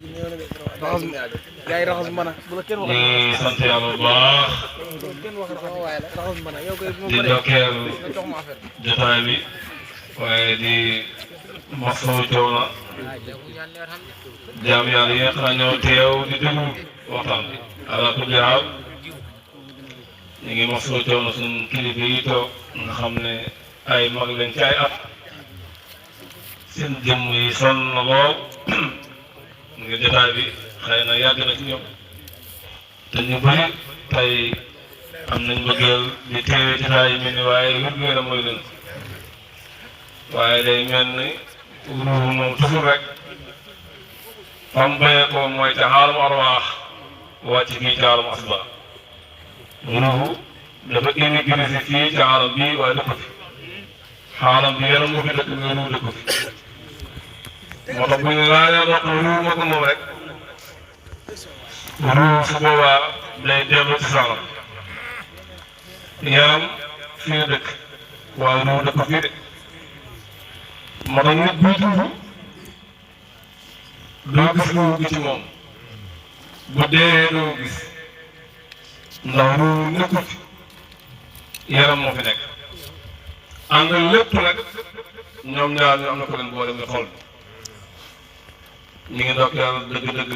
raxas gars yi raxas mbana bu la kenn wax. ñu sant yàlla bu baax. kenn wax raxas mbana yow koy di ndokkeel nga jox ma affaire jotaay bi waaye di masawu coono jaam yàlla yi nga xam ne ñoo teew di déglu waxtaan bi ala kulli haal ñu ngi masawu coono suñ kilifa yi toog nga xam ne ay mag lañ ci ay at seen jëmm yi sonn na lool ngir jotaay bi xëy na yàgg na ci ñoom te ñu bëri tey am nañ bëggeel di teewee jotaay yi mel ni waaye wér-gu-yaram mooy leen waaye day mel ni ruuxu moom toujours rek fam bayee ko mooy ca xaalum arwaax wàcc fii ca xaalum asba ruuxu dafa immigré si fii ca xaalam bii waaye dëkk fi xaalam bi yaram moo fi dëkk nga ruuxu dëkk fi moo tax bu ñu laajee wax ruuxu moo ko moom rek ruuxu su boobaa day dellu ci saxam yaram fii la dëkk waaye ruuxu dëkk fii de moo tax nit buy dund doo gis ruuxu ci moom bu dee doo gis ndax ruuxu nekkul fi yaram moo fi nekk ànd lépp nag ñoom ñaar ñu am na ko leen boole muy xol ñu ngi ndokkeel dëgg-dëgg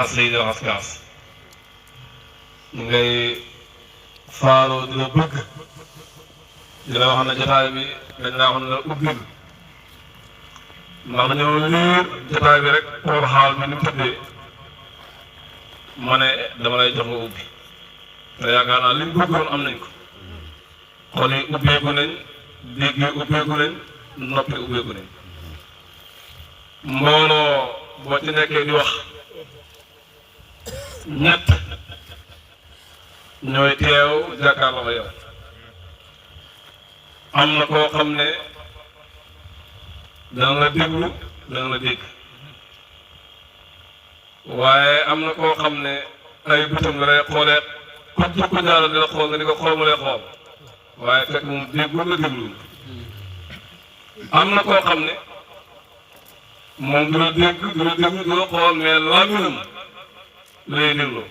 asli de askas ñu ngay faaroo di la bëgg di la wax ne jotaay bi dañ laa wax ne la ubbil ndax dañoo liir jotaay bi rek xool xaal bi ni mu tëddee ma ne dama lay jox nga ubbi te yaakaar naa li mu bëggoon am nañ ko xol yi ubbeeku nañ dégg yi ubbeeku nañ noppi ubbeeku nañ mbooloo boo ci nekkee di wax ñett ñooy teew jàkkaarloo ko yow am na koo xam ne dana la déglu dana la dégg waaye am na koo xam ne ay bëtam la lay xoolee ku jaara di la xool nga di ko xool mu lay xool waaye fekk moom déggul la déglu am na koo xam ne moom du la dégg du la déglu du la xool mais làmminam lay déglu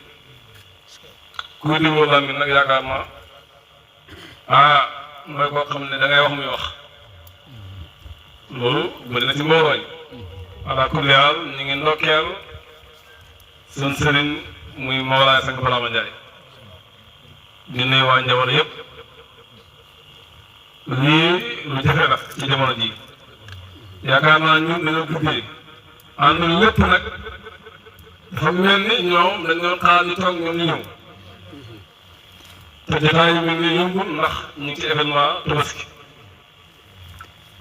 kuy dégloo làmmin nag yaakaar naa mooy koo xam ne da ngay wax muy wax loolu bëri na ci mbooloo yi ala kulli haal ñu ngi ndokkeel suñ sëriñ muy Mawlaay Sang Baraama Njaay di nuyu waa njaboot yëpp lii lu jafe la ci jamono ji yaakaar naa ñun dañoo guddee ànd lépp nag dafa mel ni ñoom dañ doon xaar ñu toog ñoom ñu ñëw te jotaay yu mel ni yombul ndax ñu ngi ci événement Tabaski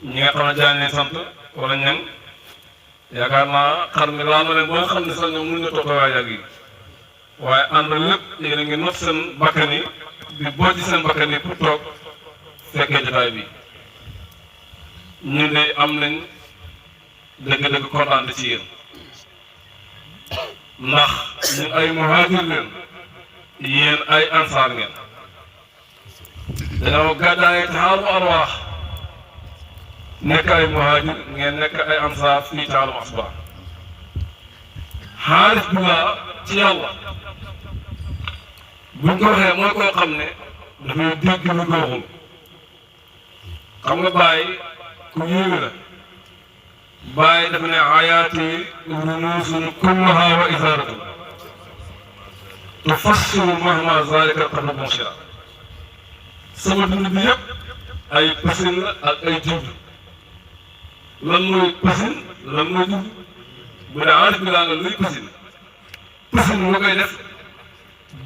ñi nga xam ne jaan leen sant wala ñang yaakaar naa xar mi laal na leen ba nga xam ne sax ñoom mënuñu toog waay yàgg yi waaye ànd lépp yéen a ngi not seen bakkan yi di bojj seen bakkan yi pour toog fekkee jotaay bi ñu de am nañ dëgg-dëgg kontaan ci yéen ndax ñun ay muhaajir leen yéen ay ansaar ngeen dañoo gàddaay taxaaru arwaax nekk ay muhaajir ngeen nekk ay ansaar fii taalum asbaa xaalis bi laa ci yàlla buñ ko waxee mooy koo xam ne dafay dégg lu ko waxul xam nga bàyyi ku yéeme la bàyyi dafa ne ayaati runuusun kullaha wa isaaratu tufassiru mahma zalika qabla munshira sama dund bi yëpp ay pasin la ak ay jublu lan mooy pasin lan mooy jublu bu dee aarif bi laa nga luy pasin pasin moo koy def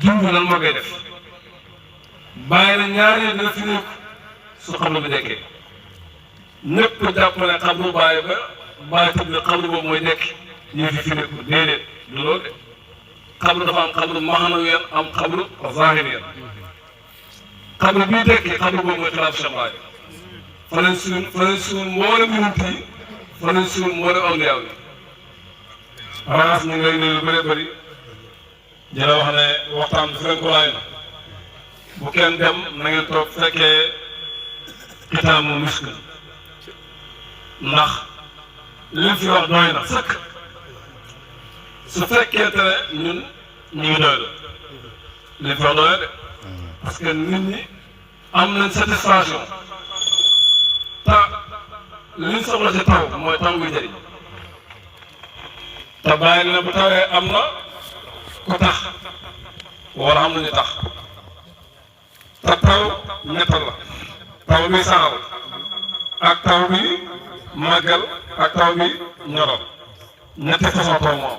jublu lan moo koy def bàyyi na ñaari dina fi nekk su xabru bi dekkee ñëpp jàpp ne xabru bàyyi ba bàyyi tëdd ne xabru boobu mooy dekk ñu fi nekk déedéet du loolu de xabru dafa am xabru maanawiyan am xabru zahiriyan xabru bii dekki xabru boobu mooy xilaafu Cheikh Baye fa lañ suul mboolem yonent yi fa lañ suul mboolem awliyaa yi raxas ñu ngi lay nuyu lu bëree bëri di la wax ne waxtaan bi fenkulaay na bu kenn dem na ngeen toog fekkee kitaamu misk ndax li fi wax doy na sëkk su fekkente ne ñun ñu ngi doylu li fa doy de parce que nit ñi am nañ satisfaction te liñ soxla ci taw mooy taw buy jëriñ te bàyyi na bu tawee am na ku tax wala am na ñu tax te taw ñett la taw bi saxal ak taw bi màggal ak taw bi ñoral ñetti façon taw moom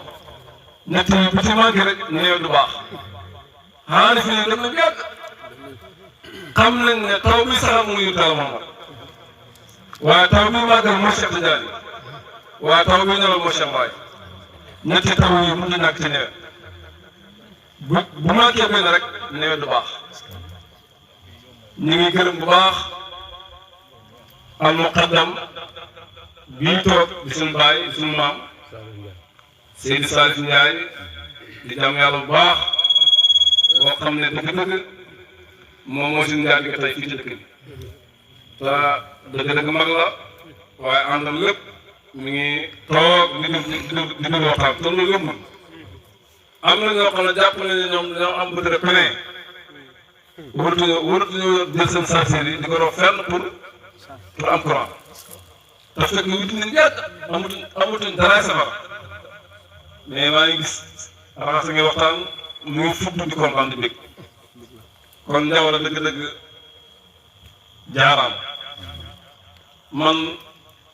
ñett yi bu ci manqué rek néew du baax xanaa fi ne dem nañ yàgg xam nañ ne taw bi saxal mu ngi teel moom waaye taw bi màggal moo Cheikh Tidiane waaye taw bi ñoral moo Cheikh Baye ñetti taw yi mën na ñàkk ci nawet bu manqué benn rek nawet du baax ñu ngi gërëm bu baax al muqaddam bii toog di suñu baay di suñu maam Seydi Salif Ndiaye di jàmm yàlla bu baax boo xam ne dëgg-dëgg moom moo suñu njaar gi tey fii ci dëkk bi te dëgg-dëgg mag la waaye àndam lépp mi ngi toog di déglu waxtaan te loolu yombul am na ñoo xam ne jàpp nañu ne ñoom dañoo am bëgg rek pene waratuñoo jël seen chargeur yi di ko rox fenn pour am courant te fekk ñu wuti nañ yàgg amatuñ daraay safara mais maa ngi gis raxas nga waxtaan mu ngi fudd di kontaan di bég kon Njawara dëgg-dëgg jaaraam man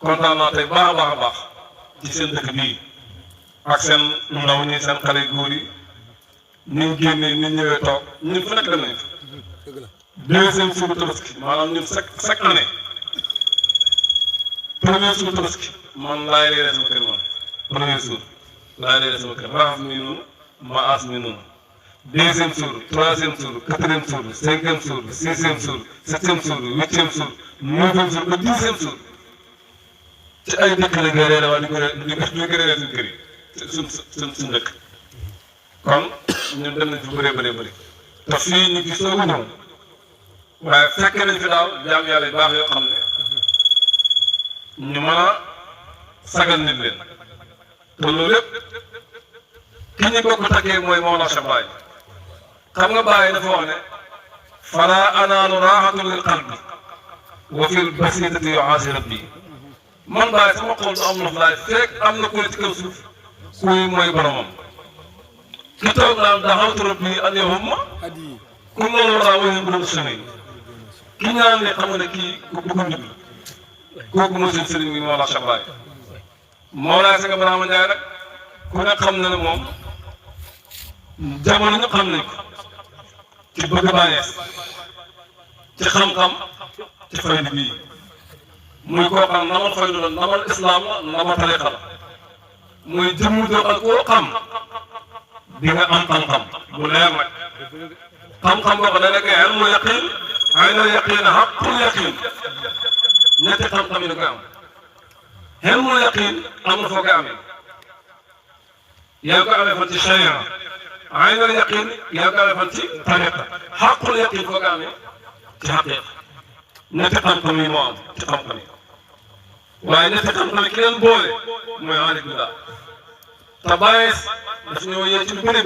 kontaan naa tey baax a baax a baax ci seen dëkk bii ak seen ndaw ñi seen xale góor yi ni ñu génnee ni ñu ñëwee toog ñun fu nekk dem nañ fa deuxième suuru tabaski maanaam ñun chaque année premier suur tabaski man laay reere sama kër man premier suur laay reere sama kër raxas mi noonu ma aas mi noonu deuxième suur troisième suur quatrième suur cinquième suur sixième suur septième suur huitième suur neuvième suur ba dixième suur ci ay dëkk la ngay reere waaye di ko reere suñu kër yi suñ dëkk kon ñun dem nañ fi bëree bëri te fii ñu gis soo ñëw waaye fekke nañ fi daal jaam yàlla yu baax yoo xam ne ñu mën a sagal nit leen te loolu lépp ki ñu bokk takkee mooy Mawlana Cheikh Baye xam nga Baye dafa wax ne fala anaalu raaxatun lil qalbi wa fil basitati yuaasi rabbi man Baye sama xol du am noflaay fekk am na ku ne ci kaw suuf kuy mooy boromam ki toog naan daxawtu rabbi an yahumma ku loolu war a wéyal bu doon sëñ ki ñaan ne xam nga ne kii ku ko njublu kooku mooy seen sëriñ bi Mawlana Cheikh Baye Mawlana Cheikh Ibrahima Ndiaye nag ku ne xam na ne moom jamono ñëpp xam nañ ko ci bëgg bànneex ci xam-xam ci fayda bii muy koo xam namal fayda la namal islam la namal tariqa la muy jëmmu joo ak koo xam di nga am xam-xam bu leer nag xam-xam boo ko da nekk ilmu yaqin aynul yaqin haqqul yaqin ñetti xam-xam yi da koy am ilmu yaqin am na foo koy amee yaa ngi koy amee fan ci sharia aynul yaqin yaa ngi koy amee fan ci tariqa haqqul yaqin foo koy amee ci haqiqa ñetti xam-xam yi moo am ci xam-xam yi waaye ñetti xam-xam yi ki leen boole mooy aarif billah te Baye daf ñoo yee ci lu bëri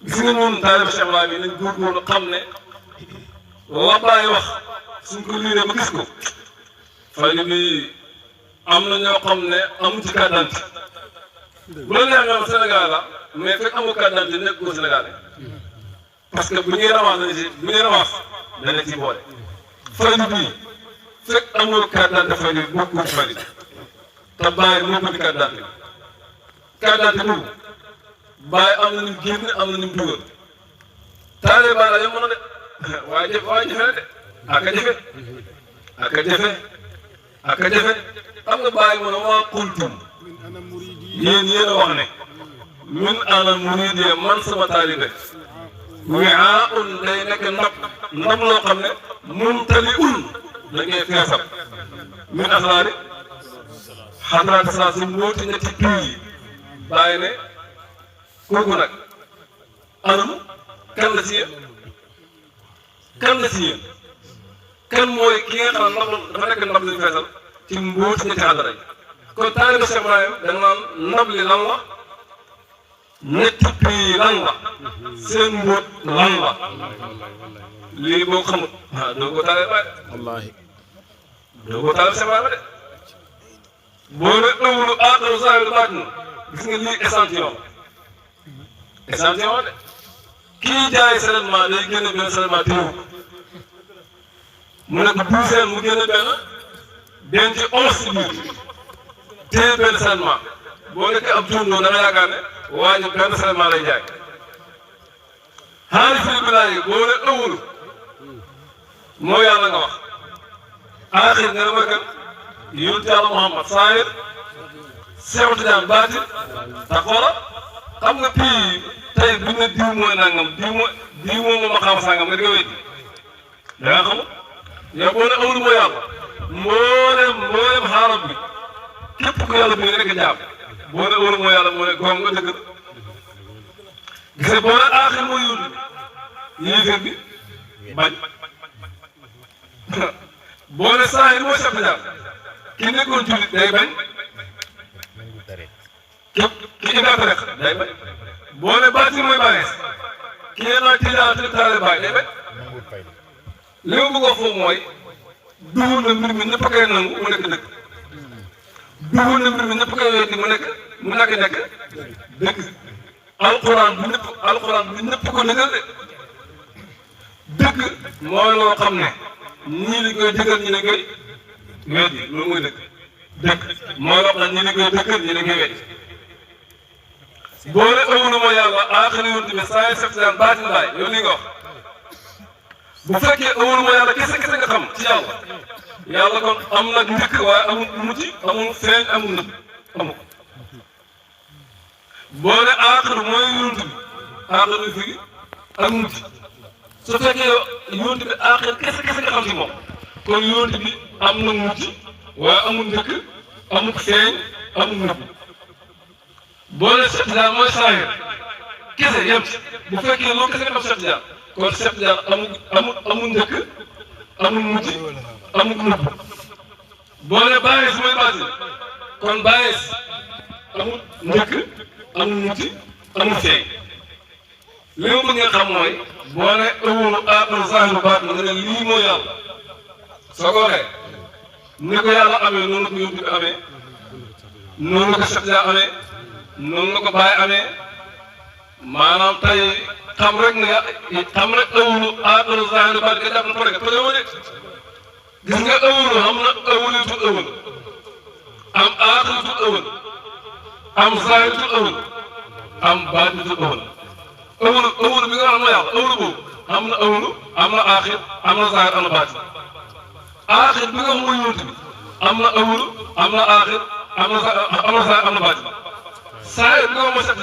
gis nga ñun taalibe Cheikh Ibrahima yi nañ góorgóorlu xam ne la Baye wax suñ ko liiree ba gis ko fayda bi am na ñoo xam ne amuñ ci carte d'identité bu la neex nga Sénégal la mais fekk amul carte d'identité nekk ko Sénégal parce que bu ñuy ramas dana ci boole fayda bi fekk amul carte d'identité fayda bi bokkul ci fayda bi te Baye moo ko di carte d'identité carte d'identité boobu Baye am na ñu génn am na ñu dugal taale Baye la yomb na de waaye jafe na de ak a jafe xam nga Baye mu ne maa qultum yéen a wax ne min ana muridi man sama taalibe wi'aa'un day nekk ndab loo xam ne mumtali'un da ngay feesal min asraari xadraati saa si mbooti ñetti tuuti yi Baye ne kooku nag anam kan la ci yéen kan mooy ki nga xam ne dafa nekk ndab li feesal ci mbooti ñetti xadara yi kon taalibe Cheikh Ibrahima da nga naan ndab li lan la ñetti prix lan la seen mbóot lan la lii boo ko xamul ah doo ko taalee ba de wallaahi doo ko taalee séparé de boo ne ëwlu aaxaru zaahiru baatin gis nga lii échantillon de kii jaay seulement day génne benn seulement téew mu ne ko douzaine mu génne benn denc 11 ci biir téye benn seulement boo nekkee ab jumloo da nga yaakaar ne waa ñu benn seulement lay jaay xaalis bi bilaay boo ne ëwlu moo yàlla nga wax aaxir nga ne mooy kan yonent yàlla Muhammad saahir Seex Tijaan baatin te xoola xam nga pii tey bu ñu ne diw mooy nangam diw moom ma xam sangam nga di ko wéddi da nga xamul yow boo ne ëwlu moo yàlla mboolem xaaral bi képp ku yàlla bi nga nekk jaam boo ne ëwlu moo yàlla moo ne goom nga dëgg gis nga boo ne aaxir mooy yónni yéeféer bi bañ boo ne saahir mooy Seex Tijaan ki nekkoon jullit day bañ képp ki indaate rek day bañ boo ne baatin mooy bànnees ki ne naa tijaan te taale baay day bañ li ma bëgg a foofu mooy duhul na mbir mi ñëpp a koy nangu mu nekk dëgg duhul na mbir mi ñëpp a koy weddi mu nekk dëgg alxuraan bu ñëpp ko dëggal de dëgg mooy loo xam ne ñii li koy dëggal ñi ne koy weddi loolu mooy dëgg mooy loo xam ne ñii li koy dëggal ñi ne koy weddi boo ne ëwlu moo yàlla aaxiri yoon tamit saa yu Seex Tijaan baatin laay yow li nga wax bu fekkee ëwlu moo yàlla kese nga xam ci yàlla kon am na njëkk waaye amul mujj amul feeñ amul nëbb amu ko boo ne aaxir mooy yonent bi aaxir bi fii ak mujj su fekkee yonent bi aaxir kese nga xam ci moom kon yonent bi am na mujj waaye amul njëkk amul feeñ amul nëbb boo ne Seex Tijaan mooy saahir kese yem ci bu fekkee loolu kese nga xam Seex Tijaan kon Seex Tijaan amul njëkk amul mujj amul nëbb boo ne bàyyees mooy baatin kon bàyyees amul njëkk amul mujj amul feeñ li ma bëgg nga xam mooy boo ne ëwlu aaxir zaahiru baatin nga ne lii mooy yàlla soo ko waxee ni ko yàlla amee noonu la ko yonent bi amee noonu la ko Seex Tijaan amee noonu la ko Baay amee maanaam tey xam rek ëwlu aaxir zaahiru baatin nga jàpp na pare nga pare woo de gis nga ëwlu xam na ëwlitul ëwl am aaxiritul ëwl am zaahiritul ëwl am baatinitul ëwl ëwlu bi nga xam ne yàlla ëwlu boobu am na ëwlu am na aaxir am na zaahir am na baatin aaxir bi nga xam mooy yonent bi am na ëwlu am na aaxir am na zaahir am na baatin saahir bi nga xam mooy Seex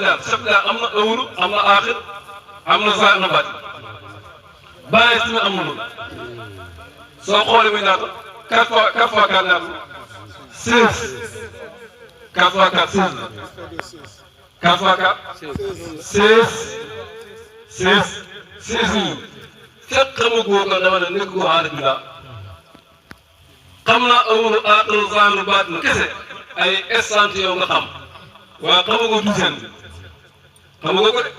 Tijaan am na ëwlu am na aaxir am na zaahir am na baatin bàyyi si am na loolu soo xoolee muy ñaata 4 fois 4 ñaata 16 4 fois 4 16 la 4 fois 4 16 yi fekk xamu ko dama ne nekk ko aarif bi laa xam naa ëwlu aaxir zaahiru baatin kese ay échantillon nga xam waaye xamu ko douzaine bi xamu ko de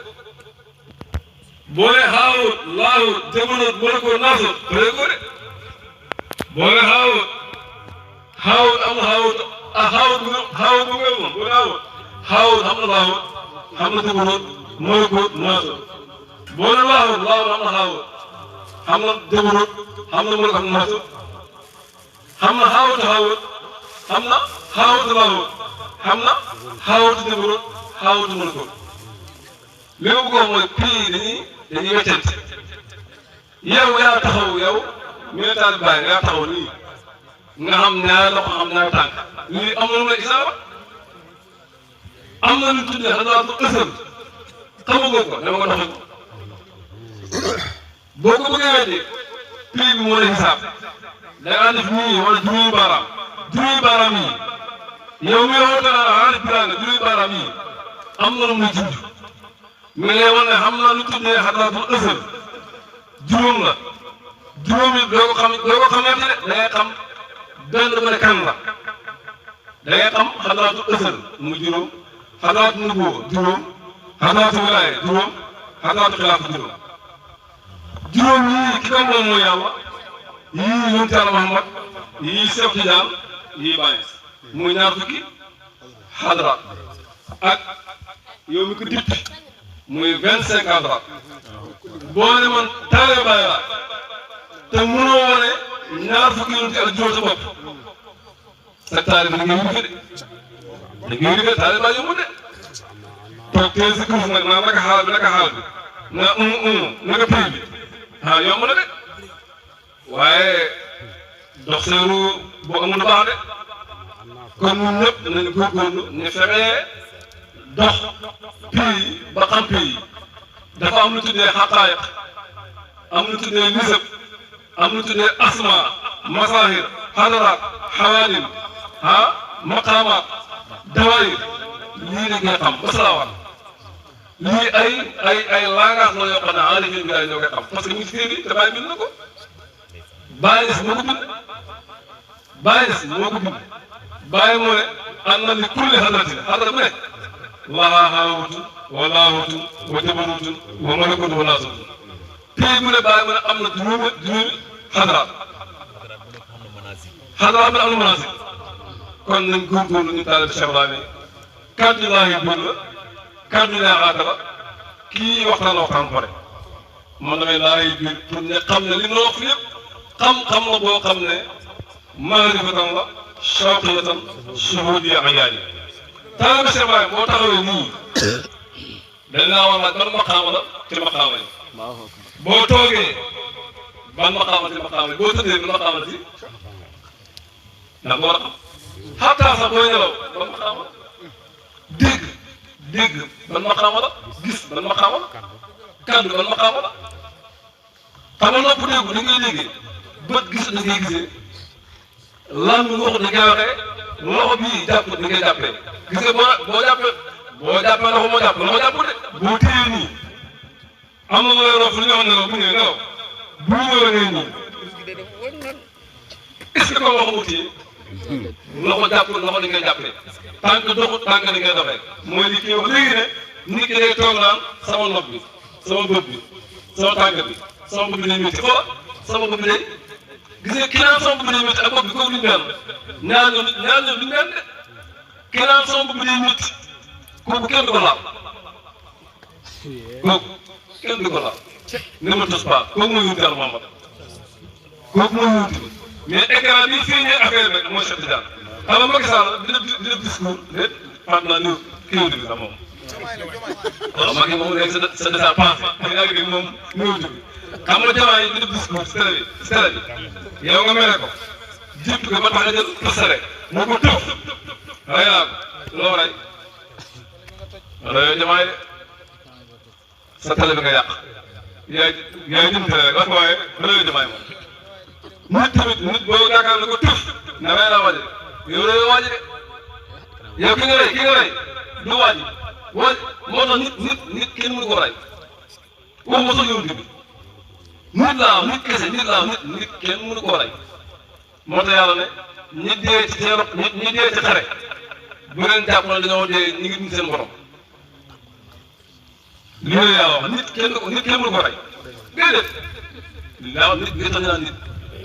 boo nee Haawut Laahut Jabarut Malakuut Naasut xëy ko de boo nee Haawut am na Haawut bu nga moom boo nee Haawut xam na Laahut xam na Jabarut Malakuut Naasut boo nee Laahut am na Haawut xam na Jabarut xam na Malakuut Naasut xam na Haawut xam na Haawut Laahut xam na Haawut Jabarut Haawut Malakuut li ma bëggoon mooy prix dañuy weccante yow yaa taxaw yow militant bi bàyyi yaa taxaw nii nga xam ñaar loxo xam ñaar tànk lii am na lu lay isaaba am na lu tuddee xanaa du ësal xamagoo ko dama ko doxal boo ko bëggee weddi prix bi moo lay xisaab da ngaa def nii wala juróomi baaraam yi yow mi woote naa xaalis bi nga juróomi baaraam yi am na lu muy junj mi ngi lay wan ne xam naa lu tuddee xanaa du ësal juróom la juróom yi doo ko xam ñetti de da ngay xam benn ba ne kan la da ngay xam xanaa du ësal mu juróom xanaa du nubuwa juróom xadaraatu wilaaya juróom xadaraatu xilaafa juróom yii ki ko moom mooy yàlla yii yonent Yàlla Muhammad yii Seex Tijaan yii Baay muy ñaar fukki xadaraat ak yow mi ko dippi muy 25 xadaraat boo ne man taale Baay laa te mënoo wane ñaar fukki yonent ak juróom sa bopp sa taale bi da ngay wurge de da ngay wurge taale Baay yomb de toog teel si kuuf nag naa naka xaal bi na naka prix bi ah yomb na de waaye dox seeru boo amul baax de kon ñun ñëpp nañu góorgóorlu ñu fexee dox prix ba xam prix dafa am lu tuddee xaqaayiq am lu tuddee nisab am lu tuddee asma masahir xadaraat xawaalim maqaamaat dawaayir lii la ngay xam ba salaawaat lii ay langage la yoo xam ne aarifin bi ñoo koy xam parce que ñu ngi si téere te bàyyi bind na ko bàyyi moo ko bind bàyyi moo ne am na li kulli hadratin hadra bu ne lahaa haawutun wa laahutun wa jabarutun wa malakutun wa naasutun téere mu ne bàyyi mu ne am na juróomi hadraat hadraat bi am na manazil kon nañ góorgóorlu ñu taal Cheikh Ibrahima kàddu laahi biir la kàddu ñaaxaata la kii waxtaan pare man damay laahi biir pour ne xam ne li ma wax fi yëpp xam-xam la boo xam ne maarifatan la shawqiyatan shuhudiya ayaani taalibe Cheikh Ibrahima boo taxawee nii dañ laa war a laaj ban maqaama la ci maqaama yi boo toogee ban maqaama ci maqaama yi boo tëddee ban maqaama ci ndax boo war a xam xataa sax booy nelaw ban maqaama dégg ban maqaama la gis ban maqaama la kàddu ban maqaama la xam nga nopp déggu da ngay déggee bët gis da ngay gisee lan waxu da ngay waxee loxo bii jàpp da ngay jàppee gis nga boo jàppee loxo moo jàpp loxo jàpp de boo téye nii am na looy rof lu ñu wax nelaw bu ñëwee nelaw bu ñëwee ngay nii est-ce que ko waxu mu téye loxo jàpp loxo da ngay jàppee tànk doxut tànk da ngay doxee mooy li kii wax léegi ne nit ki day toog naan sama nopp bi sama bët bi sama tànk bi sama bopp bi day métti xoola sama bopp bi day gis nga ki naan sama bopp bi day métti ak bopp bi kooku duñ benn ñaar ñoom duñ benn de ki naan sama bopp bi day métti kooku kenn du ko laal kooku kenn du ko laal ne ma tos pas kooku mooy yónni Yàlla Muhammad kooku mooy yónni mais écran bi feeñee affaire rek mooy Cheikh Tidiane xam nga Macky Sall dina discours déet maintenant nii kii bi sax moom waaw Macky moom léegi sa déjà pensé yaa ngi dégg moom ñëw bi xam nga jamono yi dina discours si télé bi yow nga mere ko jiitu ko ba tax nga jël pësare moo ko tëf rey naa ko loo rey yooyu jamono yi sa télé bi nga yàq yaay jëm télé rek wax waaye yooyu jamono moom nit tamit nit boo yaakaar ne ko tëf na rey laa waaj yow de waaj de yow ki nga rey du waaj moo tax nit kenn mënu ko rey waxuma sax yow bi nit laa nit kese nit kenn mënu ko rey moo tax yàlla ne ñi dee ci teeru ñi dee ci xare bu leen jàpp na dañoo dee ñu ngi dund seen borom li la yàlla wax nit kenn mënu ko rey déedéet daa nit li tax ñu naan nit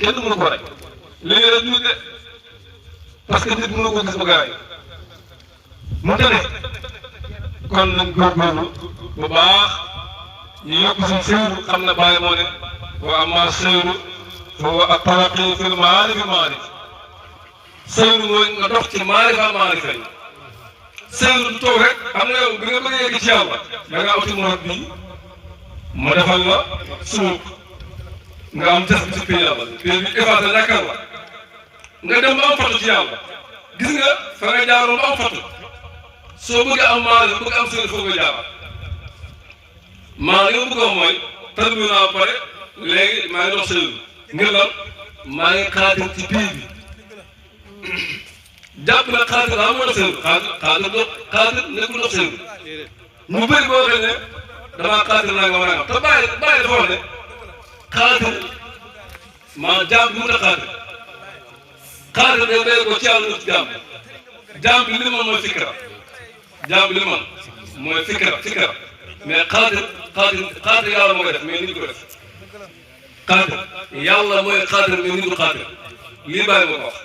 kenn mënu ko rey léegi rek nit de parce que nit mënu ko gis ba nga rey mu tane kon nañ góorgóorlu bu baax ñu yokk suñ sëyru xam ne bàyyi moo ne wa amma sëyru fa wa at-taraqi fil maarif sëyru mooy nga dox ci maarif yi sëyru du toog rek am na yow bi nga bëgg a yegg ci yàlla da ngaa uti morom bii mu defal la suuf nga am tes bi ci pays yàlla pays bi effacé ñàkkal la nga dem ba am fatu ci yàlla gis nga fa nga jaaroon ba am fatu soo bëgg am maanaam bëgg am sëyru foo koy jaaraat maanaam li ma bëgg a wax mooy tarbiyu naa ba pare léegi maa ngi dox sëyru ngir lan maa ngi xaatir ci pays bi jàpp na xaatir daa moo dox sëyru xaatir nekkul dox sëyru ñu bëri boo waxee ne damaa xaatir naa nga mën a am te bàyyi dafa wax ne xaatir maanaam jaam bi mu ta xaatir day ko ci yàlla ci jaam bi li mu mën mooy fikra jaam bi li mu mën mooy fikra mais xaatir yàlla moo koy def mais nit ko def xaatir yàlla mooy xaatir mais nit du xaatir lii bàyyi ma ko wax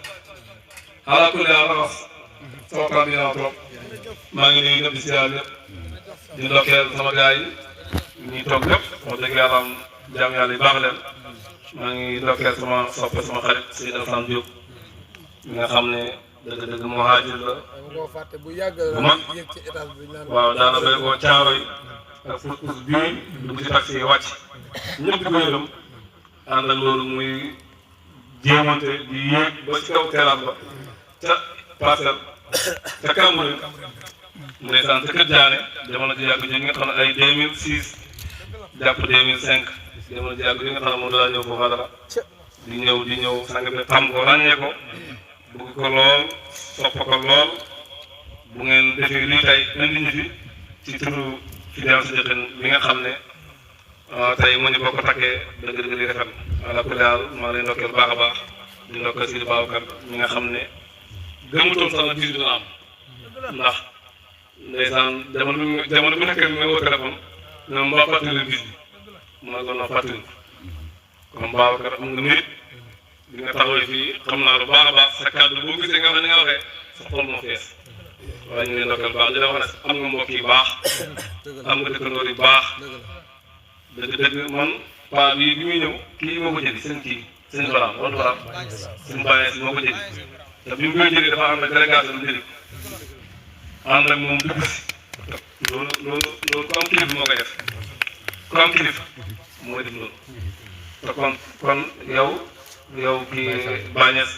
xaaral ku ne wax sama kàddu yi trop maa ngi nuyu ñëpp di siyaar ñëpp di ndokkeel sama gars yi ñuy toog lépp wax dëgg yàlla am jaam yàlla yu baax leen maa ngi ndokkeel sama soppe sama xarit Seydou Alassane Diop mi nga xam ne dëgg-dëgg muhaajir la bu mag waaw daana béy koo caaro yi ak pus bii dugg ci taxi yi wàcc ñëpp di ko yërëm ànd ak loolu muy jéemante di yéeg ba ci kaw terrasse ba ca Parcelles ca Cambérène ndeysaan ca Kër Diané jamono ji yàgg ji nga xam ne ay 2006 jàpp 2005 jamono ji yàgg ji nga xam ne moom daa ñëw foofu dara di ñëw sang bi xam ko ràññee ko bëgg ko lool sopp ko lool bu ngeen defee lii tey indi ñu fi ci turu Fidèle Sidikine bi nga xam ne tey mu ñu boo ko takkee dëgg-dëgg di rafet ala kulli haal maa lay ndokkeel baax a baax di ndokkeel Sidi Babacar mi nga xam ne gëmutoon sax na bis dina am ndax ndeysaan jamono bu nekk nga woo téléphone ñoom mbaa fàttali bis bi mu ne ko na fàttali comme Babacar am nga mérite bi nga taxawee fii xam naa lu baax a baax sa kàddu boo gisee nga xam ne nga waxee sa xol moo fees waaye ñu ngi leen ndokkeel baax di la wax ne am nga mbokk yu baax am nga dëkkandoor yu baax dëgg-dëgg man paa bi muy ñëw kii moo ko jëli seen baraam wala baraam seen bàyyee si moo ko jëli te bi mu koy jëlee dafa ànd ak délégation jëli ànd ak moom dugg si loolu ku am kilifa moo koy def ku am kilifa mooy def loolu te kon yow kii Bañes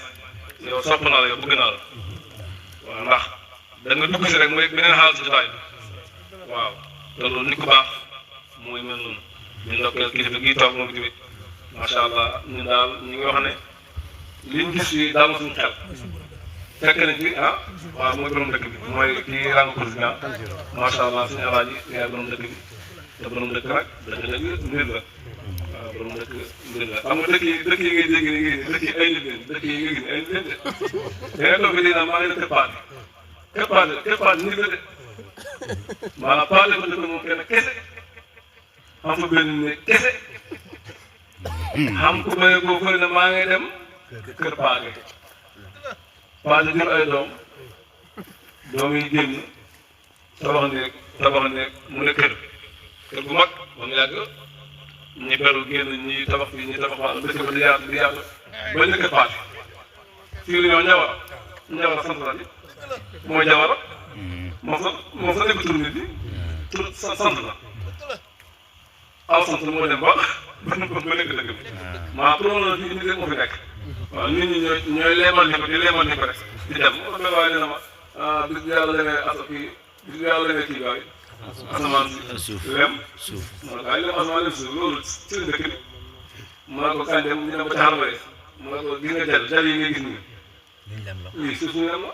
yow sopp naa la yow bëgg naa la waaw ndax da nga dugg si rek mooy beneen xaal si jotaay waaw te loolu nit ku baax mooy mel noonu ñu ndokkeel kilifa gii toog moom tamit macha allah ñun daal ñu ngi wax ne liñ gis fii daal ma suñu xel fekk nañ fi waaw mooy borom dëkk bi mooy kii ràng président macha allah suñu alaaji yaay borom dëkk bi te borom dëkk nag dëgg mbir la waaw borom dëkk mbir la xam nga dëkk yi ngay dégg ni dëkk yi ay nit leen dëkk yi nga gis ay nit leen de da ngay toog di naan maa ngi leen keppaate nit la de maanaam paate ba dëkk moom kenn kese xam fa benn ne kese xam ku béyee koo fële ne maa ngi dem kër paate paate jur ay doom yi génn tabax néeg mu ne kër gu mag ba mu yàgg ñi beru génn ñi tabax fii ñi tabax waa dëkk ba di yaatu ba ñu kër paate fii la ñoo njawara sant la bi mooy jawara moom sa nekk tur nit bi tur sant la aw sant moo dem ba nekk dëkk bi maa pour la fii nit rek moo fi nekk waaw nit ñi ñooy leemal ni ko di leemal ni ko rek di dem moo tax waaye nee na ma bis bu yàlla demee kii gaay asamaan si lem mu ne ko ay lem asamaan lem suuf loolu ci la dëkk bi mu ne ko kañ dem ñu dem ba ci xarabare mu ne ko gis nga jal yi ngay gis nii lii suuf ñu lem la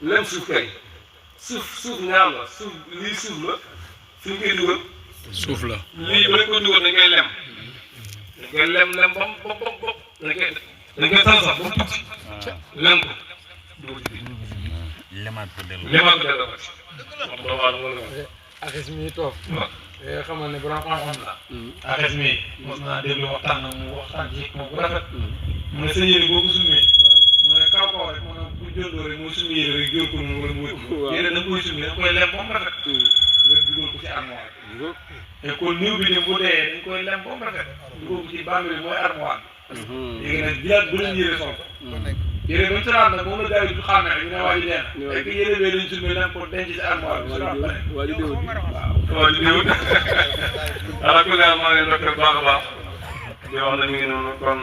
lem suuf kay suuf ñaar la lii suuf la fi ñu koy dugal suuf la lii ba lañ ko dugal dañ koy lem ba mu dañ koy tal sax ba mu tuuti lem ko dugal ci biir lemaat ko delloo ko ci wax doomu aadama la axis mi toog xamal ne borom xam-xam la axis mi mos naa déglu waxtaan mu waxtaan ci moom bu rafet mu ne sa yére boo ko summee mu ne kaw rek maanaam bu jëndoo rek moo summi yére rek jël ko noonu wala mu wëcc yére da nga koy summi da nga koy lem ba mu rafet nga dugal ko ci armoire te kon néew bi ne bu dee dañ koy lem ba mu rafet dugal ko ci bàmmeel bi mooy armoire léegi nag bilaat bu leen yére sol yére bañ solaat nag moom la gars yi du xàmme rek ñu ne waa ji dee na fekk yére bee lañ summi lem ko denc ci armoire bi solaat ba ne waa ji déwut ala ko daal maa ngi ndokkeel baax a baax di wax ne mi ngi noonu kon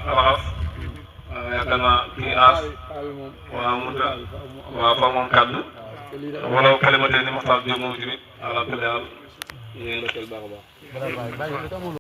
raxas yaakaar naa kii aas waaw fa moom kàddu wala kalimate ni Maxtaar Jóob moom tamit ala kulli haal ñu ngi ndokkeel baax a baax